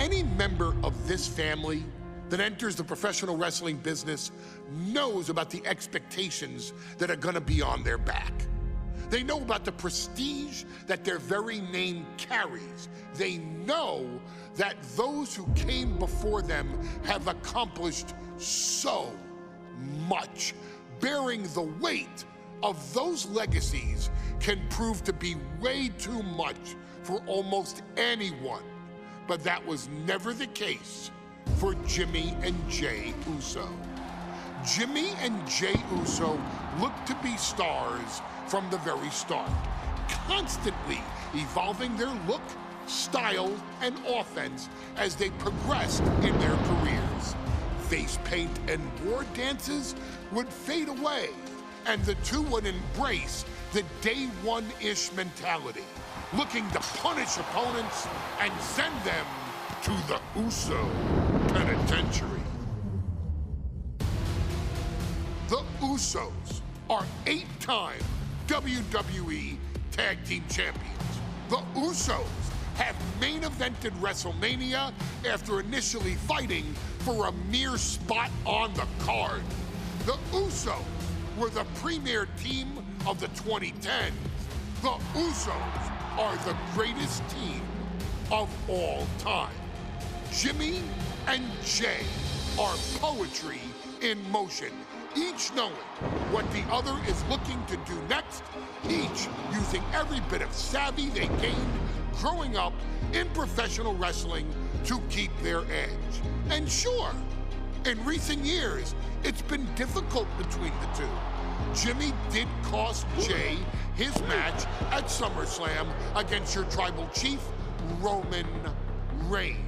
Any member of this family that enters the professional wrestling business knows about the expectations that are gonna be on their back. They know about the prestige that their very name carries. They know that those who came before them have accomplished so much. Bearing the weight of those legacies can prove to be way too much for almost anyone. But that was never the case for Jimmy and Jey Uso. Jimmy and Jey Uso looked to be stars from the very start, constantly evolving their look, style, and offense as they progressed in their careers. Face paint and war dances would fade away, and the two would embrace the day one-ish mentality, looking to punish opponents and send them to the Uso penitentiary. The Usos are 8-time WWE Tag Team Champions. The Usos have main evented WrestleMania after initially fighting for a mere spot on the card. The Usos were the premier team of the 2010s. The Usos are the greatest team of all time. Jimmy and Jey are poetry in motion, each knowing what the other is looking to do next, each using every bit of savvy they gained growing up in professional wrestling to keep their edge. And sure, in recent years, it's been difficult between the two. Jimmy did cost Jey his match at SummerSlam against your tribal chief, Roman Reigns.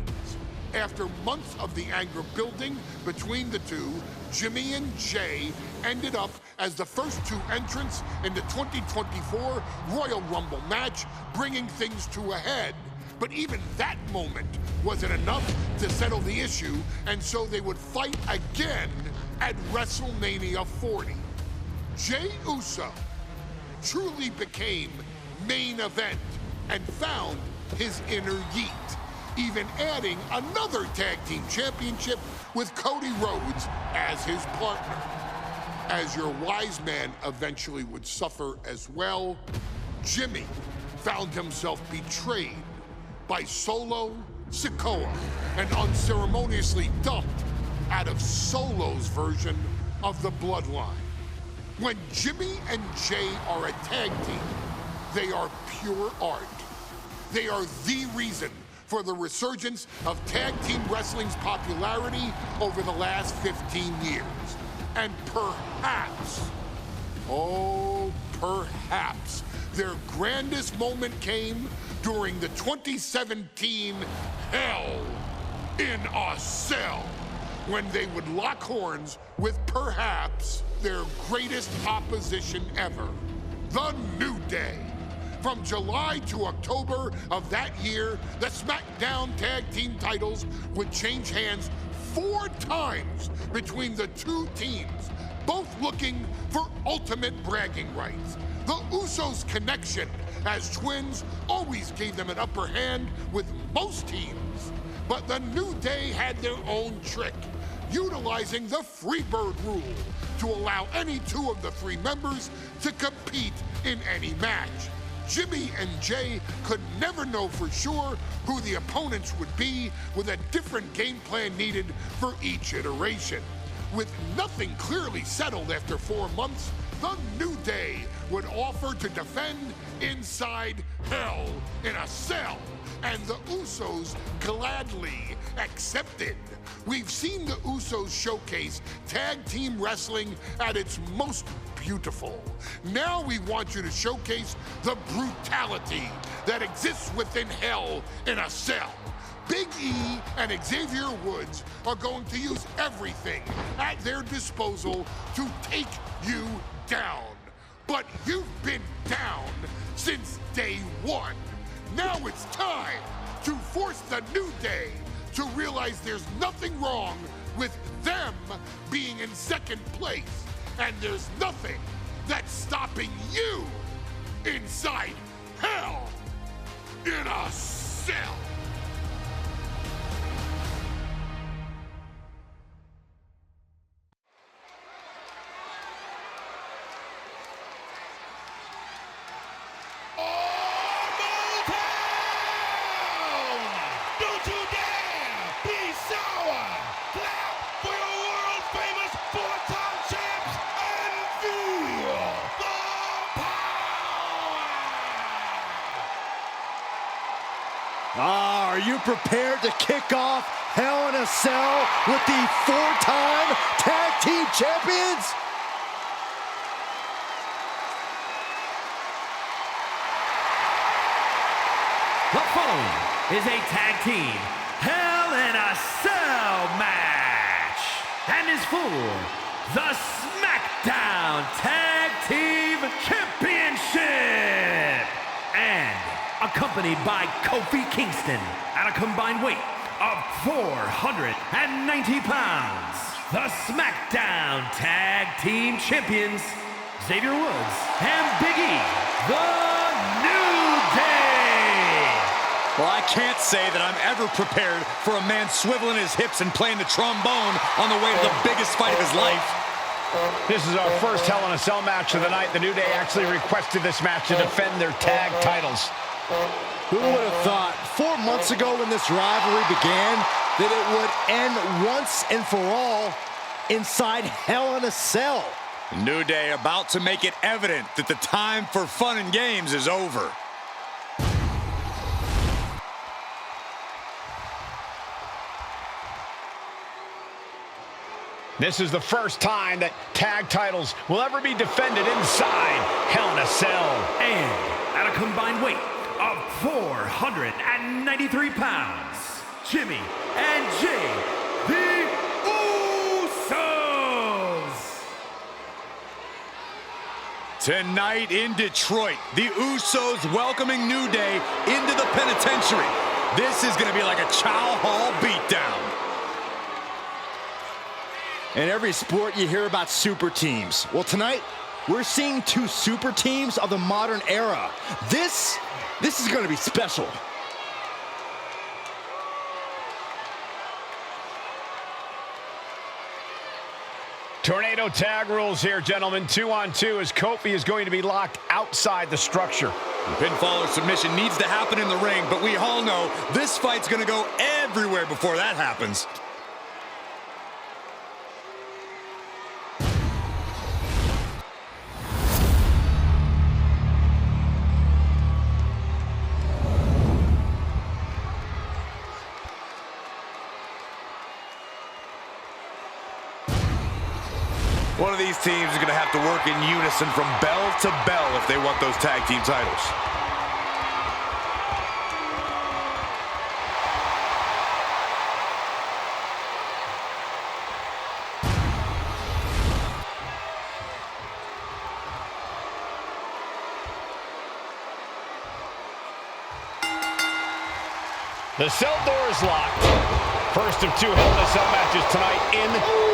After months of the anger building between the two, Jimmy and Jey ended up as the first two entrants in the 2024 Royal Rumble match, bringing things to a head. But even that moment wasn't enough to settle the issue, and so they would fight again at WrestleMania 40. Jey Uso truly became main event and found his inner yeet, even adding another tag team championship with Cody Rhodes as his partner. As your wise man eventually would suffer as well, Jimmy found himself betrayed by Solo Sikoa and unceremoniously dumped out of Solo's version of the Bloodline. When Jimmy and Jey are a tag team, they are pure art. They are the reason for the resurgence of tag team wrestling's popularity over the last 15 years. And perhaps, oh, perhaps, their grandest moment came during the 2017 Hell in a Cell, when they would lock horns with perhaps their greatest opposition ever, The New Day. From July to October of that year, the SmackDown Tag Team titles would change hands 4 times between the two teams, both looking for ultimate bragging rights. The Usos' connection as twins always gave them an upper hand with most teams. But the New Day had their own trick, utilizing the Freebird rule to allow any 2 of the 3 members to compete in any match. Jimmy and Jey could never know for sure who the opponents would be, with a different game plan needed for each iteration. With nothing clearly settled after 4 months, the New Day would offer to defend inside Hell in a Cell, and the Usos gladly accepted. We've seen the Usos showcase tag team wrestling at its most beautiful. Now we want you to showcase the brutality that exists within Hell in a Cell. Big E and Xavier Woods are going to use everything at their disposal to take you down. But you've been down since day one. Now it's time to force the New Day to realize there's nothing wrong with them being in second place, and there's nothing that's stopping you inside Hell in a Cell. Don't you dare be sour. Clap for your world-famous four-time champs and feel the power. Are you prepared to kick off Hell in a Cell with the four-time tag team champions? The following is a tag team Hell in a Cell match and is for the SmackDown Tag Team Championship and accompanied by Kofi Kingston at a combined weight of 490 pounds. The SmackDown Tag Team Champions, Xavier Woods and Big E, the New Day. Well, I can't say that I'm ever prepared for a man swiveling his hips and playing the trombone on the way to the biggest fight of his life. This is our first Hell in a Cell match of the night. The New Day actually requested this match to defend their tag titles. Who would have thought 4 months ago when this rivalry began that it would end once and for all inside Hell in a Cell? New Day about to make it evident that the time for fun and games is over. This is the first time that tag titles will ever be defended inside Hell in a Cell. And at a combined weight of 493 pounds, Jimmy and Jay, the Usos. Tonight in Detroit, the Usos welcoming New Day into the penitentiary. This is going to be like a Chow Hall beatdown. In every sport, you hear about super teams. Well, tonight, we're seeing two super teams of the modern era. This is going to be special. Tornado tag rules here, gentlemen. 2-on-2 as Kofi is going to be locked outside the structure. Pinfall or submission needs to happen in the ring, but we all know this fight's going to go everywhere before that happens. One of these teams is going to have to work in unison from bell to bell if they want those tag team titles. The cell door is locked. First of two Hell in a Cell matches tonight in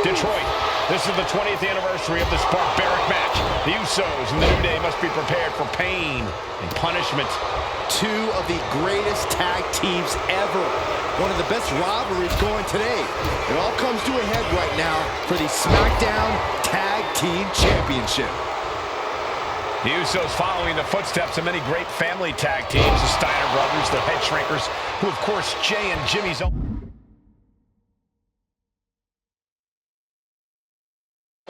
Detroit. This is the 20th anniversary of this barbaric match. The Usos and the New Day must be prepared for pain and punishment. Two of the greatest tag teams ever. One of the best rivalries going today. It all comes to a head right now for the SmackDown Tag Team Championship. The Usos following the footsteps of many great family tag teams, the Steiner brothers, the Head Shrinkers, who of course Jay and Jimmy's own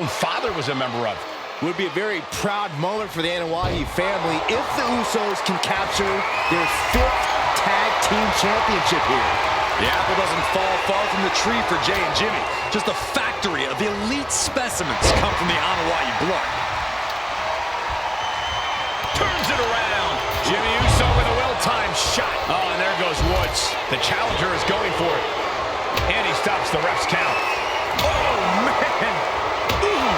father was a member of. Would be a very proud moment for the Anoa'i family if the Usos can capture their 5th tag team championship here. The apple doesn't fall far from the tree for Jay and Jimmy. Just a factory of elite specimens come from the Anoa'i blood. Turns it around. Jimmy Uso with a well-timed shot. Oh, and there goes Woods. The challenger is going for it. And he stops the ref's count. Oh, man. Boom.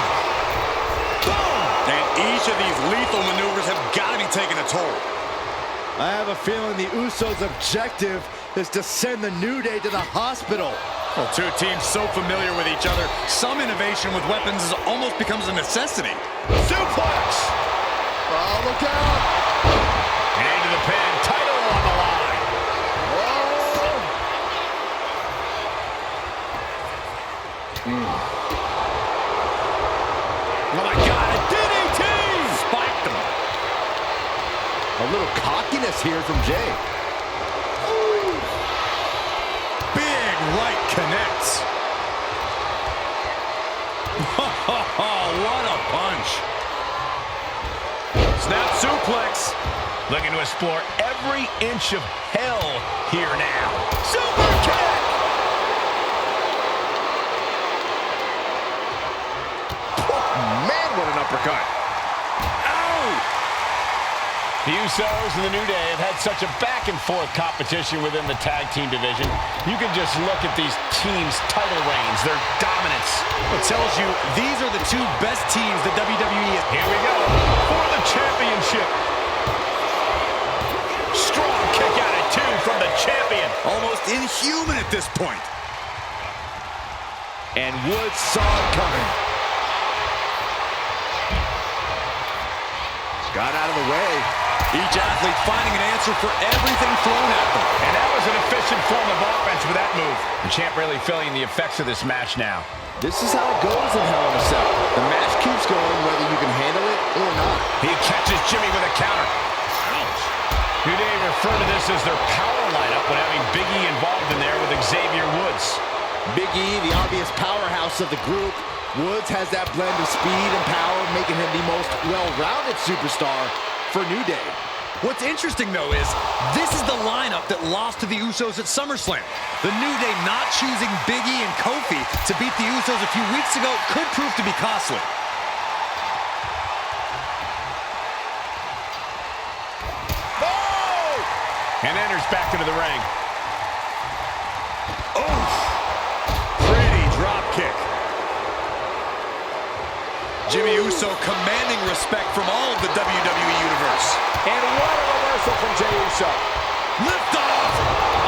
Boom. And each of these lethal maneuvers have got to be taking a toll. I have a feeling the Usos' objective is to send the New Day to the hospital. Well, two teams so familiar with each other, some innovation with weapons almost becomes a necessity. Suplex. Oh, look out! And into the pin. Title on the line. Oh my God, a DDT! Spiked them. A little cockiness here from Jay. connects. What a punch. Snap suplex. Looking to explore every inch of hell here now. Super kick! Oh, man, what an uppercut. Ow! The Usos and the New Day have had such a back-and-forth competition within the tag team division. You can just look at these teams' title reigns, their dominance. It tells you these are the two best teams the WWE is. Here we go for the championship. Strong kick out at 2 from the champion. Almost inhuman at this point. And Woods saw it coming. Got out of the way. Each athlete finding an answer for everything thrown at them. And that was an efficient form of offense with that move. The champ really feeling the effects of this match now. This is how it goes in Hell in a Cell. The match keeps going whether you can handle it or not. He catches Jimmy with a counter. Ouch. New Day refer to this as their power lineup when having Big E involved in there with Xavier Woods. Big E, the obvious powerhouse of the group. Woods has that blend of speed and power, making him the most well-rounded superstar for New Day. What's interesting, though, is this is the lineup that lost to the Usos at SummerSlam. The New Day not choosing Big E and Kofi to beat the Usos a few weeks ago could prove to be costly. Oh! And enters back into the ring. Oh! Pretty drop kick. Jimmy Uso commanding respect from all of the WWE Universe. And what a reversal from Jey Uso. Lift off!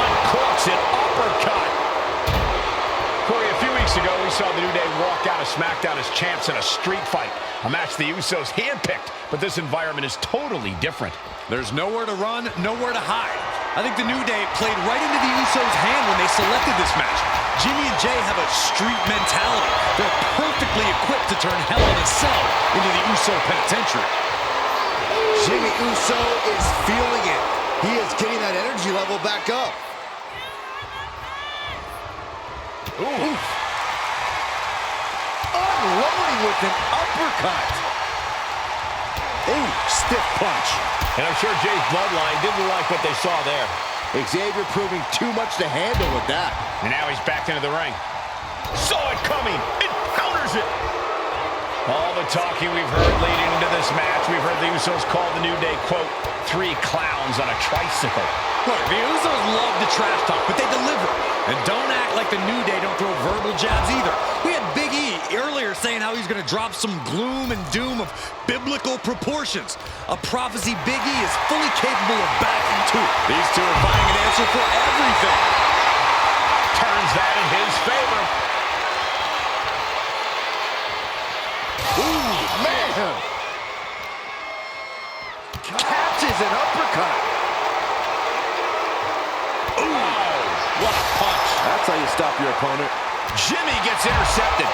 Uncorks an uppercut. Corey, a few weeks ago, we saw the New Day walk out of SmackDown as champs in a street fight. A match the Usos handpicked, but this environment is totally different. There's nowhere to run, nowhere to hide. I think the New Day played right into the Usos' hand when they selected this match. Jimmy and Jey have a street mentality. They're perfectly equipped to turn Hell in a Cell into the Uso penitentiary. Jimmy Uso is feeling it. He is getting that energy level back up. Ooh. Unloading with an uppercut. Ooh, stiff punch. And I'm sure Jay's bloodline didn't like what they saw there. Xavier proving too much to handle with that. And now he's back into the ring. Saw it coming. It counters it. All the talking we've heard leading into this match, we've heard the Usos call the New Day, quote, 3 clowns on a tricycle. Look, the Usos love the trash talk, but they deliver. And don't act like the New Day don't throw verbal jabs either. We had Big E earlier saying how he's going to drop some gloom and doom of biblical proportions. A prophecy Big E is fully capable of backing to. These two are finding an answer for everything. Turns that in his favor. Ooh, man. Catches an uppercut. What a punch. That's how you stop your opponent. Jimmy gets intercepted.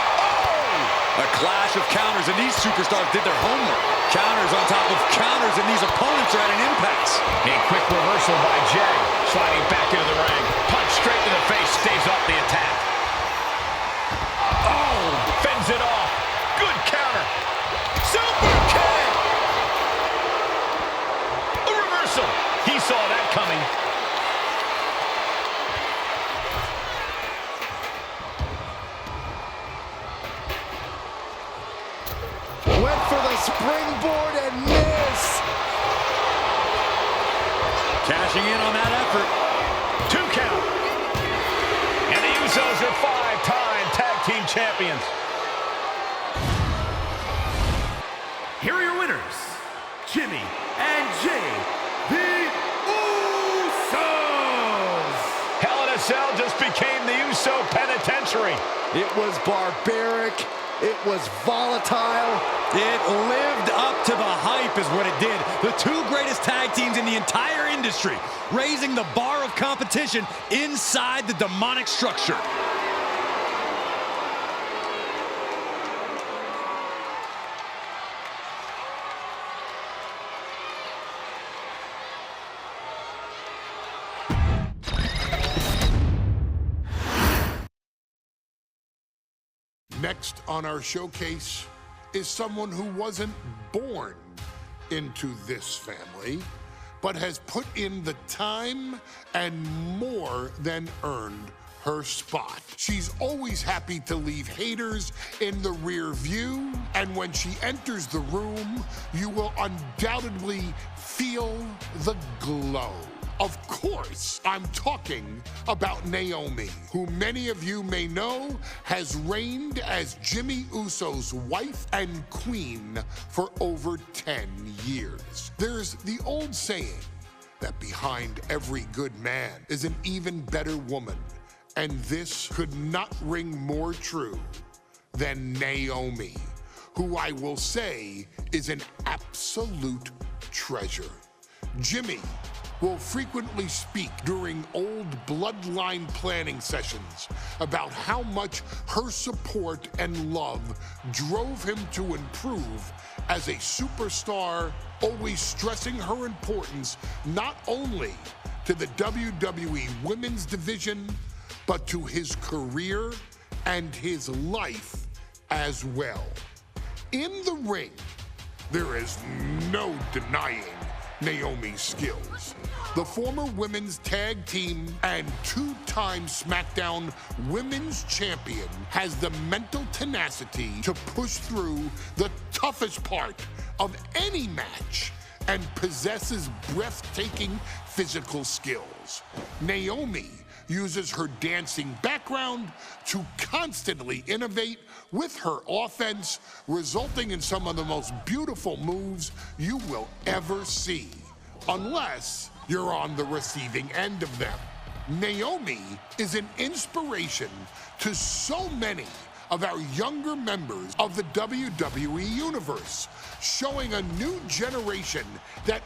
A clash of counters, and these superstars did their homework. Counters on top of counters, and these opponents are at an impasse. A quick reversal by Jey. Sliding back into the ring. Punch straight to the face, stays off the attack. Oh, fends it off. Good counter. Super kick. A reversal. He saw that coming. Went for the springboard and miss. Cashing in on that effort. 2 count. And the Usos are 5-time tag team champions. Here are your winners, Jimmy and Jey, the Usos. Hell in a Cell just became the Uso penitentiary. It was barbaric. It was volatile. It lived up to the hype is what it did. The 2 greatest tag teams in the entire industry, raising the bar of competition inside the demonic structure. Next on our showcase is someone who wasn't born into this family, but has put in the time and more than earned her spot. She's always happy to leave haters in the rear view, and when she enters the room, you will undoubtedly feel the glow. Of course, I'm talking about Naomi, who many of you may know has reigned as Jimmy Uso's wife and queen for over 10 years. There's the old saying that behind every good man is an even better woman, and this could not ring more true than Naomi, who I will say is an absolute treasure. Jimmy will frequently speak during old bloodline planning sessions about how much her support and love drove him to improve as a superstar, always stressing her importance not only to the WWE Women's Division, but to his career and his life as well. In the ring, there is no denying Naomi's skills. The former women's tag team and two-time SmackDown Women's Champion has the mental tenacity to push through the toughest part of any match and possesses breathtaking physical skills. Naomi uses her dancing background to constantly innovate with her offense, resulting in some of the most beautiful moves you will ever see, unless you're on the receiving end of them. Naomi is an inspiration to so many of our younger members of the WWE Universe, showing a new generation that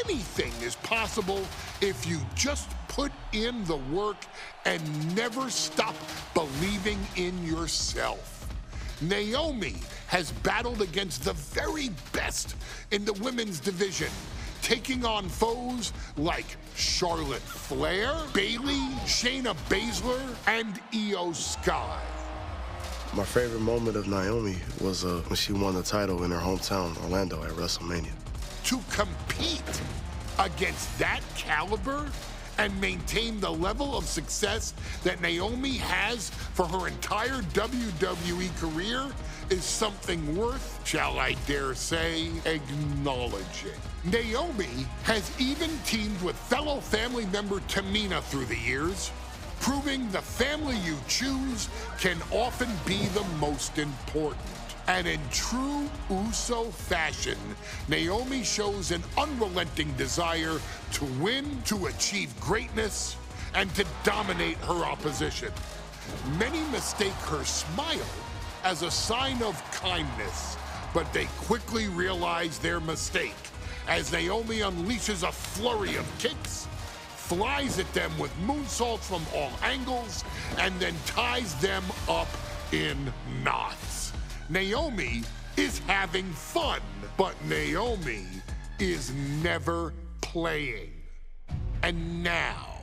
anything is possible if you just put in the work and never stop believing in yourself. Naomi has battled against the very best in the women's division, taking on foes like Charlotte Flair, Bayley, Shayna Baszler, and Io Sky. My favorite moment of Naomi was when she won the title in her hometown, Orlando, at WrestleMania. To compete against that caliber and maintain the level of success that Naomi has for her entire WWE career is something worth, shall I dare say, acknowledging. Naomi has even teamed with fellow family member Tamina through the years, proving the family you choose can often be the most important. And in true Uso fashion, Naomi shows an unrelenting desire to win, to achieve greatness, and to dominate her opposition. Many mistake her smile as a sign of kindness, but they quickly realize their mistake as Naomi unleashes a flurry of kicks, flies at them with moonsaults from all angles, and then ties them up in knots. Naomi is having fun, but Naomi is never playing. And now,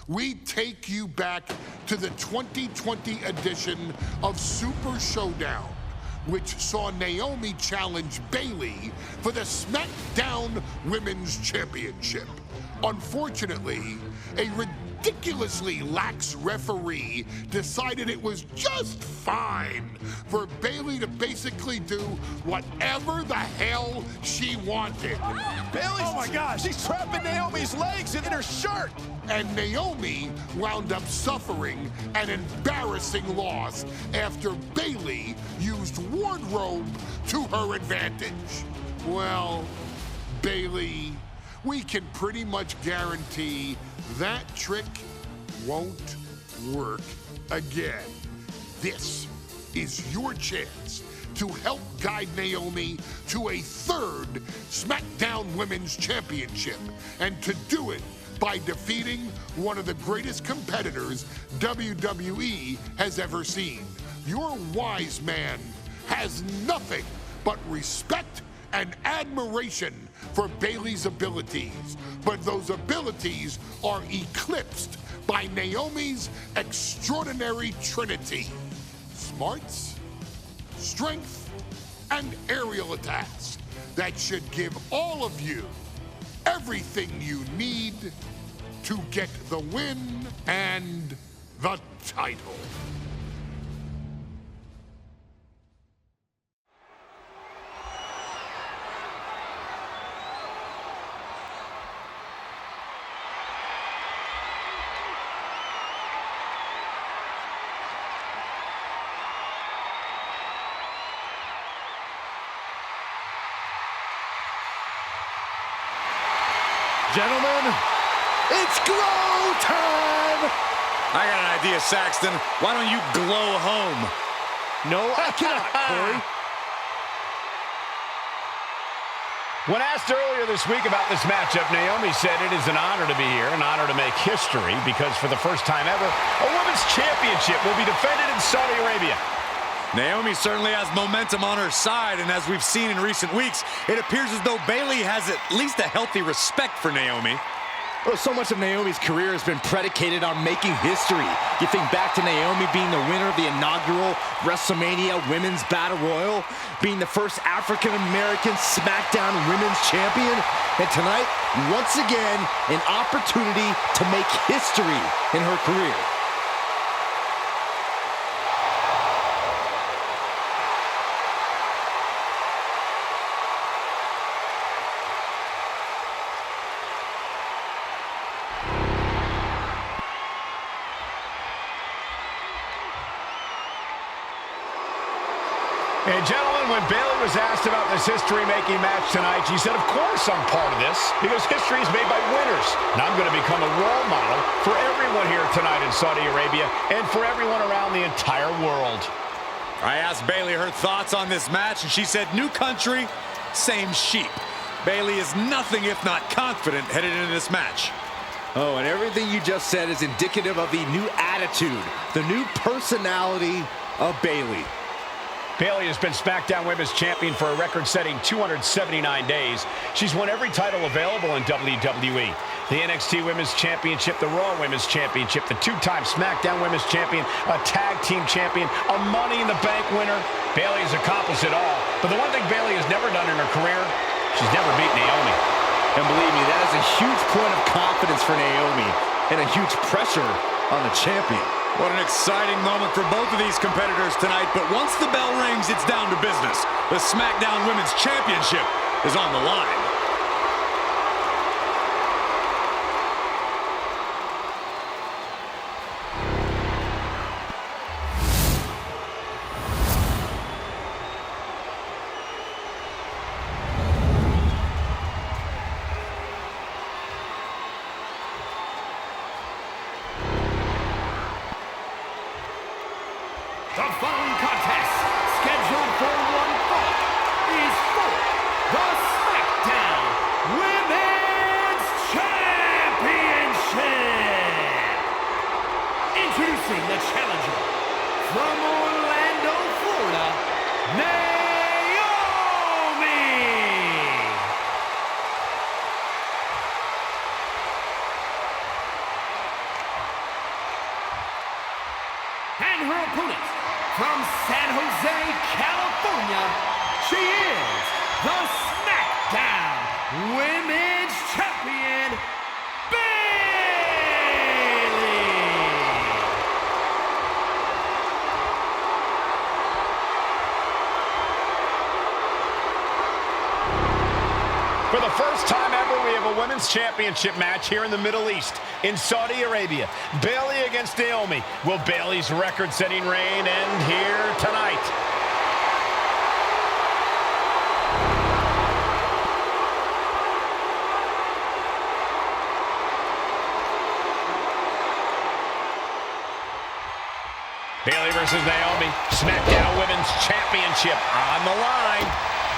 we take you back to the 2020 edition of Super Showdown, which saw Naomi challenge Bayley for the SmackDown Women's Championship. Unfortunately, a ridiculously lax referee decided it was just fine for Bayley to basically do whatever the hell she wanted. Bayley, oh my gosh, she's trapping Naomi's legs in her shirt. And Naomi wound up suffering an embarrassing loss after Bayley used wardrobe to her advantage. Well, Bayley, we can pretty much guarantee that trick won't work again. This is your chance to help guide Naomi to a third SmackDown Women's Championship, and to do it by defeating one of the greatest competitors WWE has ever seen. Your wise man has nothing but respect and admiration for Bayley's abilities, but those abilities are eclipsed by Naomi's extraordinary trinity: smarts, strength and aerial attacks that should give all of you everything you need to get the win and the title. Gentlemen, it's glow time! I got an idea, Saxton. Why don't you glow home? No, I cannot, Corey. When asked earlier this week about this matchup, Naomi said it is an honor to be here, an honor to make history, because for the first time ever, a women's championship will be defended in Saudi Arabia. Naomi certainly has momentum on her side, and as we've seen in recent weeks, it appears as though Bayley has at least a healthy respect for Naomi. Well, so much of Naomi's career has been predicated on making history. You think back to Naomi being the winner of the inaugural WrestleMania Women's Battle Royal, being the first African-American SmackDown Women's Champion, and tonight, once again, an opportunity to make history in her career. And gentlemen, when Bayley was asked about this history-making match tonight, she said, of course I'm part of this, because history is made by winners. And I'm going to become a role model for everyone here tonight in Saudi Arabia and for everyone around the entire world. I asked Bayley her thoughts on this match, and she said, new country, same sheep. Bayley is nothing if not confident headed into this match. Oh, and everything you just said is indicative of the new attitude, the new personality of Bayley. Bayley has been SmackDown Women's Champion for a record-setting 279 days. She's won every title available in WWE. The NXT Women's Championship, the Raw Women's Championship, the two-time SmackDown Women's Champion, a Tag Team Champion, a Money in the Bank winner. Bayley has accomplished it all. But the one thing Bayley has never done in her career, she's never beat Naomi. And believe me, that is a huge point of confidence for Naomi and a huge pressure on the champion. What an exciting moment for both of these competitors tonight, but once the bell rings, it's down to business. The SmackDown Women's Championship is on the line. The following contest, scheduled for one fall, is for the SmackDown Women's Championship. Introducing the challenger from Orlando, Florida, Naomi. And her opponent, from San Jose, California, she is the SmackDown Women's Champion, Bayley. For the first time ever, we have a Women's Championship match here in the Middle East, in Saudi Arabia. Bayley against Naomi. Will Bayley's record-setting reign end here tonight? Bayley versus Naomi. SmackDown Women's Championship on the line.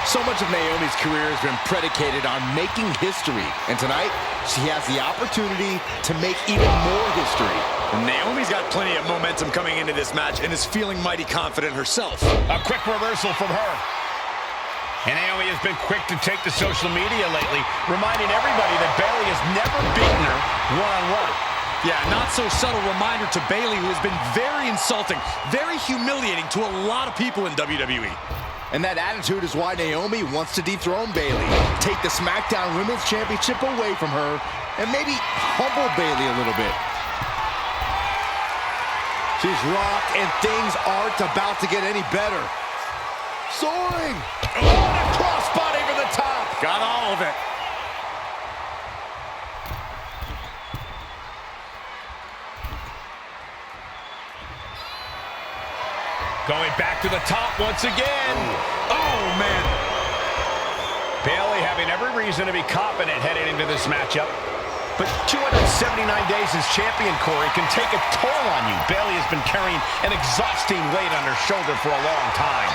So much of Naomi's career has been predicated on making history, and tonight she has the opportunity to make even more history. And Naomi's got plenty of momentum coming into this match and is feeling mighty confident herself. A quick reversal from her. And Naomi has been quick to take to social media lately, reminding everybody that Bayley has never beaten her one-on-one. Yeah, not so subtle reminder to Bayley, who has been very insulting, very humiliating to a lot of people in WWE. And that attitude is why Naomi wants to dethrone Bayley, take the SmackDown Women's Championship away from her, and maybe humble Bayley a little bit. She's rocked, and things aren't about to get any better. Soaring! Oh, and a crossbody over the top! Got all of it. Going back to the top once again. Oh, man. Bayley having every reason to be confident heading into this matchup. But 279 days as champion, Corey, can take a toll on you. Bayley has been carrying an exhausting weight on her shoulder for a long time.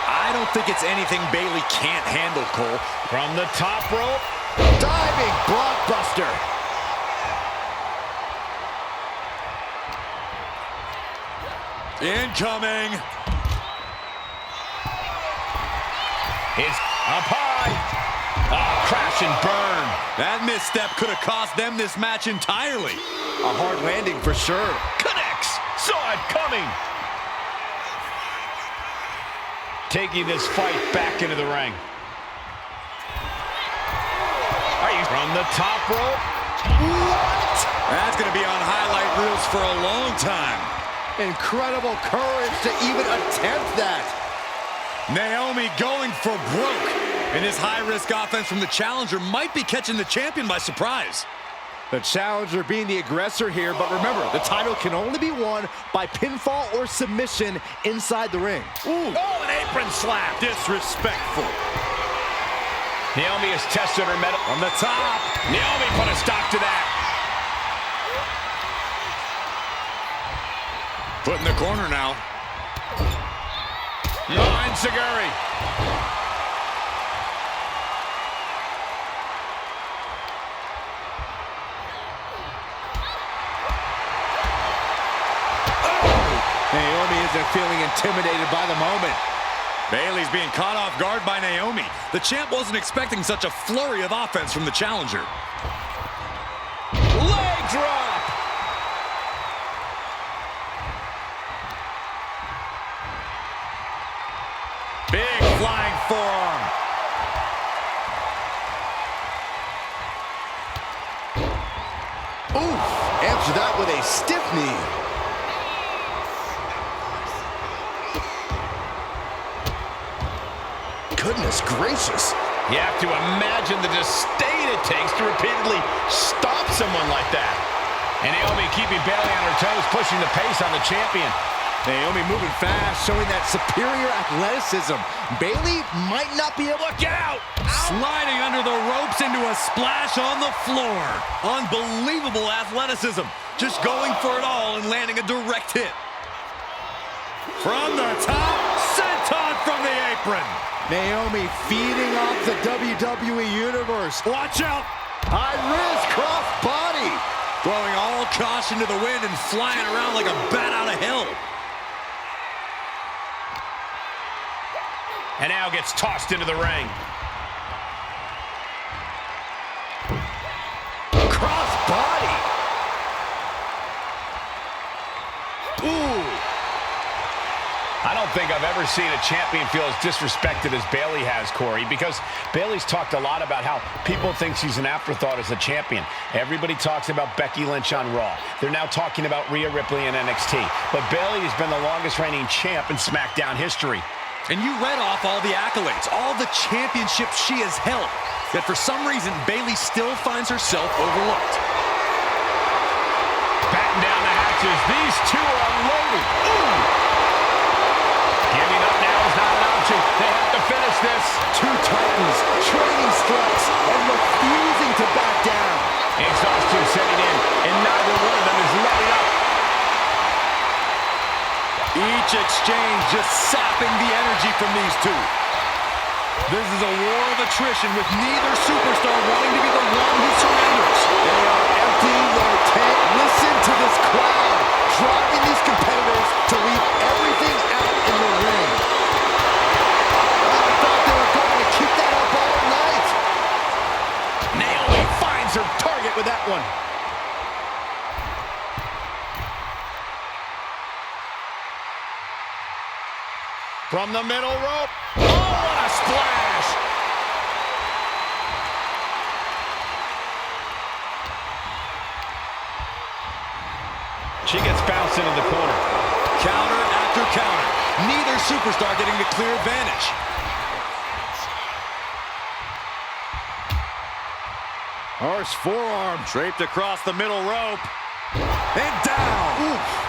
I don't think it's anything Bayley can't handle, Cole. From the top rope. Diving blockbuster. Incoming. It's up high. Oh, crash and burn. That misstep could have cost them this match entirely. A hard landing for sure. Connects. Saw it coming. Taking this fight back into the ring. From the top rope. What? That's going to be on highlight reels for a long time. Incredible courage to even attempt that. Naomi going for broke. And his high-risk offense from the challenger might be catching the champion by surprise. The challenger being the aggressor here, but remember, the title can only be won by pinfall or submission inside the ring. Ooh. Oh, an apron slap. Disrespectful. Naomi has tested her mettle from the top. Naomi put a stop to that. Put in the corner now. Enziguri. Naomi isn't feeling intimidated by the moment. Bayley's being caught off guard by Naomi. The champ wasn't expecting such a flurry of offense from the challenger. Leg drop! Big flying forearm. Oof! Answer that with a stiff knee. Goodness gracious. You have to imagine the disdain it takes to repeatedly stop someone like that. And Naomi keeping Bayley on her toes, pushing the pace on the champion. Naomi moving fast, showing that superior athleticism. Bayley might not be able to... Look out! Sliding under the ropes into a splash on the floor. Unbelievable athleticism. Just going for it all and landing a direct hit. From the top, senton from the apron. Naomi feeding off the WWE Universe. Watch out. High risk cross body. Throwing all caution to the wind and flying around like a bat out of hell. And now gets tossed into the ring. Cross body. Ooh. I don't think I've ever seen a champion feel as disrespected as Bayley has, Corey, because Bayley's talked a lot about how people think she's an afterthought as a champion. Everybody talks about Becky Lynch on Raw. They're now talking about Rhea Ripley in NXT. But Bayley has been the longest reigning champ in SmackDown history. And you read off all the accolades, all the championships she has held. Yet for some reason, Bayley still finds herself overlooked. Batten down the hatches. These two are unloaded. Ooh! Giving up now is not an option. They have to finish this. Two titans, training strikes, and refusing to back down. Exhaustion setting in, and neither one of them is letting up. Each exchange just sapping the energy from these two. This is a war of attrition with neither superstar wanting to be the one who surrenders. They are emptying their tank. Listen to this crowd, driving these competitors to leave everything out in the ring. I thought they were going to keep that up all night. Naomi finds her target with that one. From the middle rope. Oh, what a splash! She gets bounced into the corner. Counter after counter. Neither superstar getting the clear advantage. Harsh forearm. Draped across the middle rope. And down. Oof.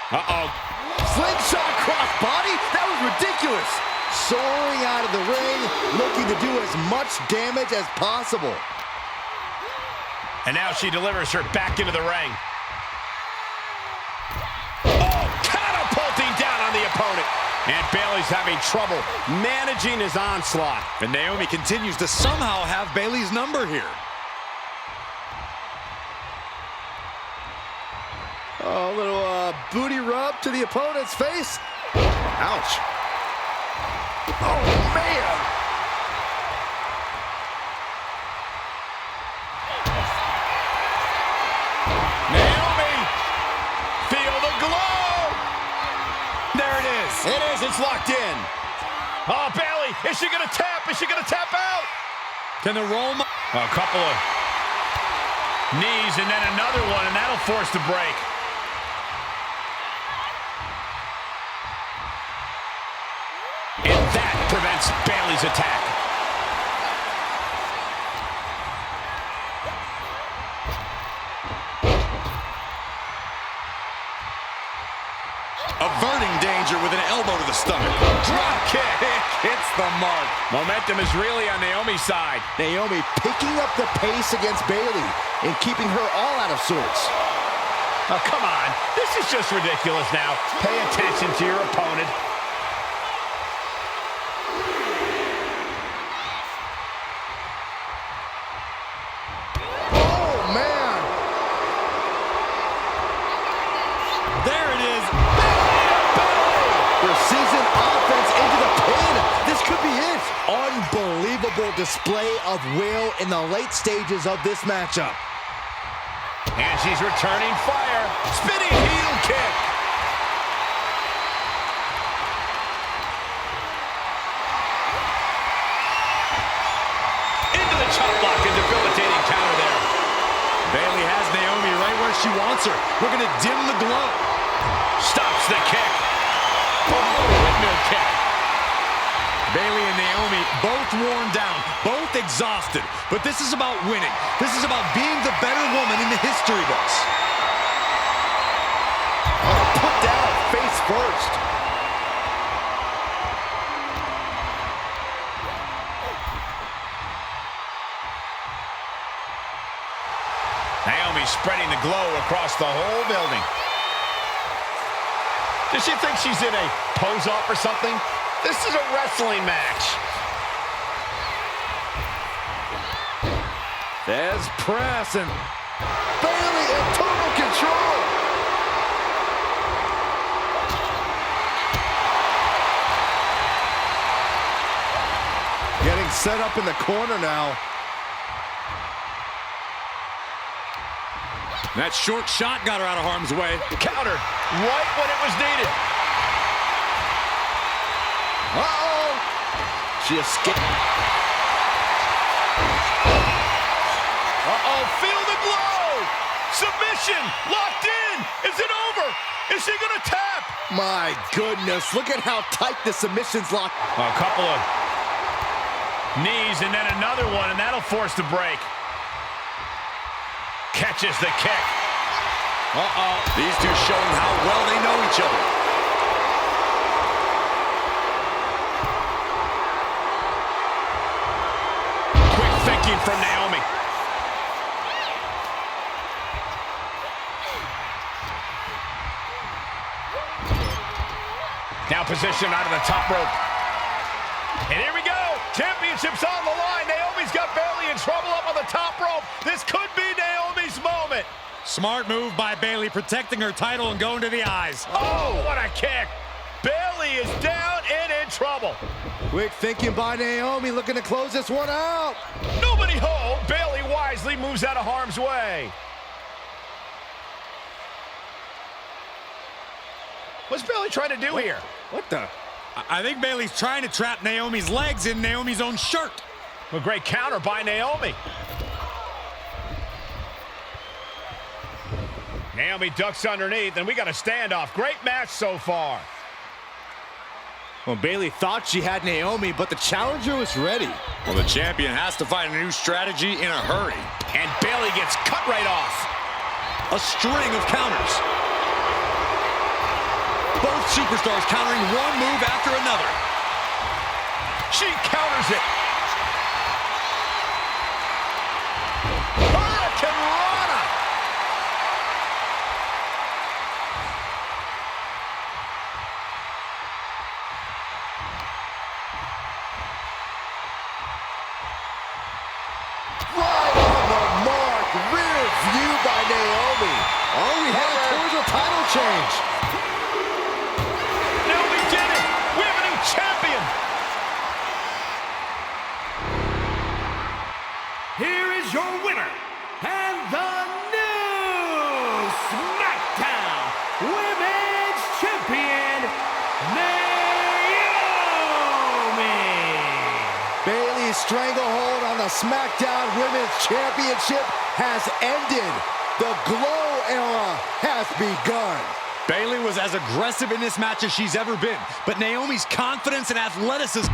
Uh-oh. Slingshot crossbody? That was ridiculous. Soaring out of the ring, looking to do as much damage as possible. And now she delivers her back into the ring. Oh, catapulting down on the opponent. And Bayley's having trouble managing his onslaught. And Naomi continues to somehow have Bayley's number here. Oh, a little booty rub to the opponent's face. Ouch. Oh, man. Naomi, feel the glow. There it is. It is. It's locked in. Oh, Bayley, is she going to tap? Is she going to tap out? Can the Roma... A couple of knees and then another one, and that'll force the break. And that prevents Bayley's attack. Averting danger with an elbow to the stomach. Drop kick. Hits the mark. Momentum is really on Naomi's side. Naomi picking up the pace against Bayley and keeping her all out of sorts. Oh, come on. This is just ridiculous now. Pay attention to your opponent. Oh, man. There it is. Precision offense into the pin. This could be it. Unbelievable display of will in the late stages of this matchup. And she's returning fire. Spinning heel kick. Into the chop block and debilitating counter there. Bayley has Naomi right where she wants her. We're going to dim the glow. Stops the kick. Boom, windmill kick. Bayley and Naomi both worn down, both exhausted. But this is about winning. This is about being the better woman in the history books. Put down face first. Naomi spreading the glow across the whole building. Does she think she's in a pose-off or something? This is a wrestling match. There's press and Bayley in total control. Getting set up in the corner now. That short shot got her out of harm's way. Counter right when it was needed. Uh-oh. She escaped. Uh-oh, feel the glow. Submission, locked in. Is it over? Is she gonna tap? My goodness, look at how tight the submission's locked. A couple of knees and then another one, and that'll force the break. Catches the kick. Uh-oh. These two showing how well they know each other. Quick thinking from Naomi. Now positioned out of the top rope. And here we go. Championship's on the line. Naomi's got Bayley in trouble up on the top rope. This could be Naomi's moment. Smart move by Bayley, protecting her title and going to the eyes. Oh, what a kick. Bayley is down and in trouble. Quick thinking by Naomi, looking to close this one out. Nobody home. Bayley wide wisely moves out of harm's way. What's Bayley trying to do here? What the? I think Bayley's trying to trap Naomi's legs in Naomi's own shirt. A great counter by Naomi. Naomi ducks underneath, and we got a standoff. Great match so far. Well, Bayley thought she had Naomi, but the challenger was ready. Well, the champion has to find a new strategy in a hurry. And Bayley gets cut right off. A string of counters. Both superstars countering one move after another. She counters it. Hurricane Rana. Right on the mark. Rear view by Naomi. All we had towards a title change. Naomi did it. We have a new champion. Here is your winner, and the new SmackDown Women's Champion, Naomi. Bayley's stranglehold on the SmackDown Women's Championship has ended. The Glow era has begun. Bayley was as aggressive in this match as she's ever been, but Naomi's confidence and athleticism